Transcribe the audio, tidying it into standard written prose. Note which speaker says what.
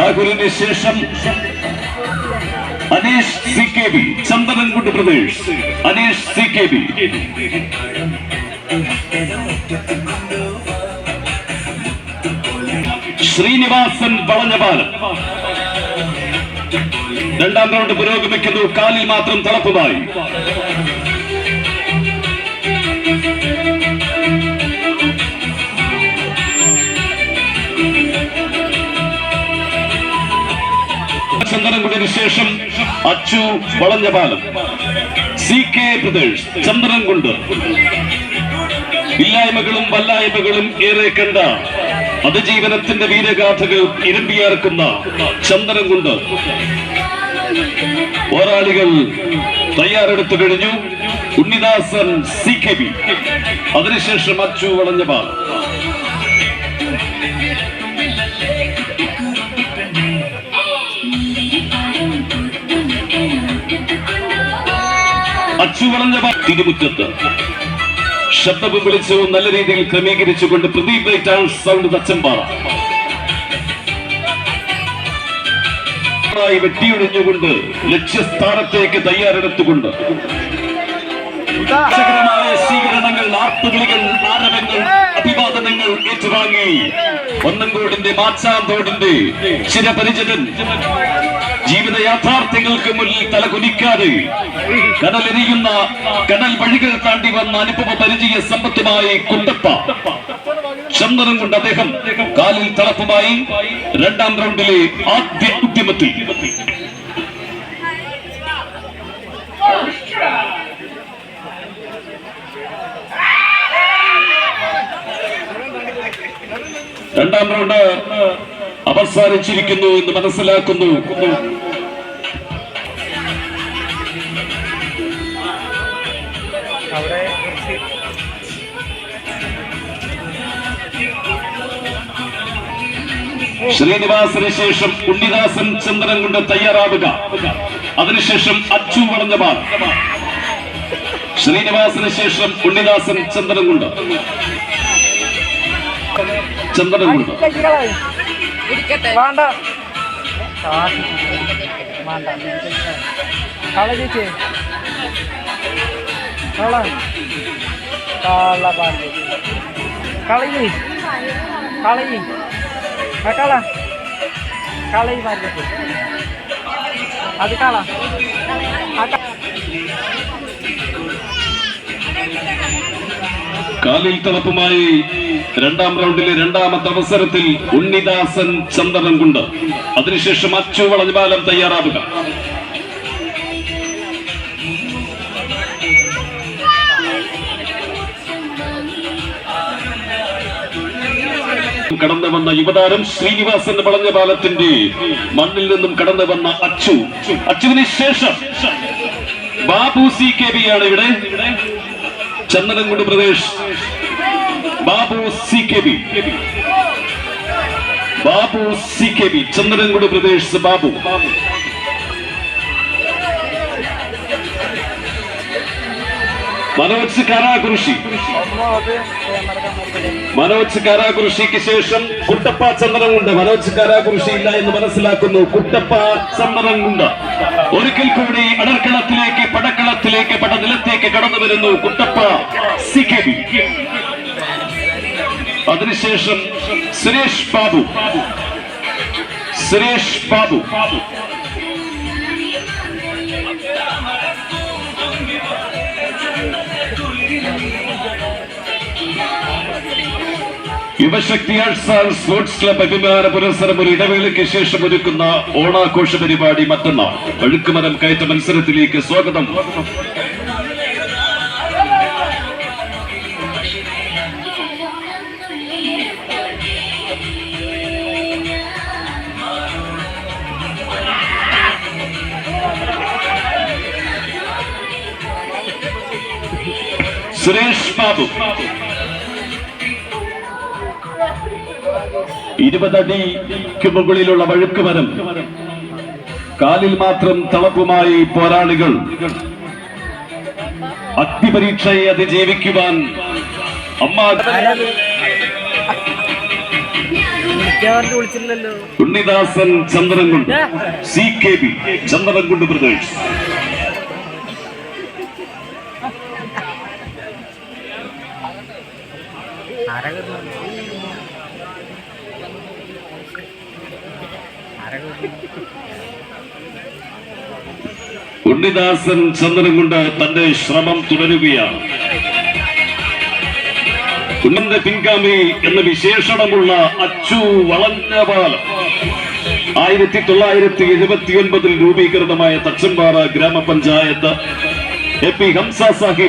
Speaker 1: രാഹുലിന് ശേഷം Aneesh CKB, ചന്ദനൻകുണ്ട് Pradesh. Aneesh CKB. Sreenivasan വളഞ്ഞപാലം. രണ്ടാം റൗണ്ട് പുരോഗമിക്കുന്നു. കാലിൽ മാത്രം തളപ്പുമായി. ചന്ദനംകുണ്ടിന് ശേഷം അച്ചു വളഞ്ഞപാലം. CK brothers, Chandanamkund. ഇല്ലായ്മകളും വല്ലായ്മകളും ഏറെ കണ്ട അതിജീവനത്തിന്റെ വീരഗാഥകൾ ഇരമ്പിയാർക്കുന്ന ചന്ദനംകുണ്ട് പോരാളികൾ തയ്യാറെടുത്തു കഴിഞ്ഞു. ഉണ്ണിദാസൻ CKB, അതിനുശേഷം അച്ചു വളഞ്ഞപാലം. അച്ചു വളഞ്ഞപാലം തിരുമുറ്റത്ത് ശബ്ദവും വിളിച്ചവും നല്ല രീതിയിൽ ക്രമീകരിച്ചുകൊണ്ട് പ്രദീപ് സൗണ്ട് തച്ചമ്പാറ വെട്ടിയൊഴിഞ്ഞുകൊണ്ട് ലക്ഷ്യസ്ഥാനത്തേക്ക് തയ്യാറെടുത്തുകൊണ്ട് സ്വീകരണങ്ങൾ, ആർത്തുവിളികൾ, ആരവങ്ങൾ, അഭിവാദനങ്ങൾ ഏറ്റുവാങ്ങി ഒന്നങ്കോടിന്റെ മാച്ചാന്തോടിന്റെ ചിരപരിചിതൻ ജീവിത യാഥാർത്ഥ്യങ്ങൾക്ക് മുന്നിൽ തലകുനിക്കാതെ കടലെരിയുന്ന കടൽ വഴികൾ താണ്ടി വന്ന അനുഭവ പരിചയ സമ്പത്തുമായി കുണ്ടപ്പ ചന്ദനം കൊണ്ട് അദ്ദേഹം കാലിൽ തളപ്പുമായി രണ്ടാം റൗണ്ടിലെ ആദ്യ ഉദ്യമത്തിൽ. രണ്ടാം റൗണ്ട് അവസാനിച്ചിരിക്കുന്നു എന്ന് മനസ്സിലാക്കുന്നു. ശ്രീനിവാസന് ശേഷം ഉണ്ണിദാസൻ ചന്ദനംകുണ്ട് തയ്യാറാവുക. അതിനുശേഷം അച്ചു വളഞ്ഞപാലം. ശ്രീനിവാസന് ശേഷം ഉണ്ണിദാസൻ ചന്ദനംകുണ്ട്. ചന്ദനംകുണ്ട്
Speaker 2: അത് കള
Speaker 1: കാലിൽ തളപ്പുമായി രണ്ടാം റൗണ്ടിലെ രണ്ടാമത്തെ അവസരത്തിൽ ഉണ്ണിദാസൻ ചന്ദനംകുണ്ട്. അതിനുശേഷം അച്ചു വളഞ്ഞപാലം തയ്യാറാവുക. കടന്നു വന്ന യുവതാരം ശ്രീനിവാസൻ വളഞ്ഞപാലത്തിന്റെ മണ്ണിൽ നിന്നും കടന്നു വന്ന അച്ചു. അച്ചുവിന് ശേഷം ബാബു CKB ആണ് ഇവിടെ. ചന്ദനംകുണ്ട് പ്രദേശ് ബാബു CKB. ബാബു CKB, ചന്ദനംകുണ്ട് പ്രദേശ് ബാബു. മനോജ് കാരാകുറിശി. മനോജ് കാരാകുറിശിക്ക് ശേഷം കുട്ടപ്പ ചന്ദനംകുണ്ട്. മനോജ് കാരാകുറിശി ഇല്ല എന്ന് മനസ്സിലാക്കുന്നു. കുട്ടപ്പ ചന്ദനംകുണ്ട് ഒരിക്കൽ കൂടി അടർക്കളത്തിലേക്ക്, പടക്കളത്തിലേക്ക്, പടനിലത്തേക്ക് കടന്നു വരുന്നു കുട്ടപ്പ CKB. അതിനുശേഷം Suresh Babu. Suresh Babu. Yuvashakti arts and sports club അഭിമാന പുരസ്സരം ഒരു ഇടവേളയ്ക്ക് ശേഷം ഒരുക്കുന്ന ഓണാഘോഷ പരിപാടി മറ്റന്നാൾ. വഴുക്കുമരം കയറ്റ മത്സരത്തിലേക്ക് സ്വാഗതം. സുരേഷ് ബാബു 20 അടിക്ക് മുകളിലുള്ള വഴുക്കുമരം. കാലിൽ മാത്രം തളപ്പുമായി പോരാളികൾ അഗ്നിപരീക്ഷയെ അതിജീവിക്കുവാൻ ഉണ്ണിദാസൻ ചന്ദനംകുണ്ട്, CKB ചന്ദനംകുണ്ട് ബ്രദേഴ്സ്. ഉണ്ണിദാസൻ ചന്ദനംകുണ്ട് തന്റെ ശ്രമം തുടരുകയാണ്. ഉന്നന്റെ പിൻഗാമി എന്ന വിശേഷണമുള്ള അച്ചു വളഞ്ഞപാലം 1979 രൂപീകൃതമായ തച്ചമ്പാറ ഗ്രാമപഞ്ചായത്ത് AP ഹംസ സാഹിബ്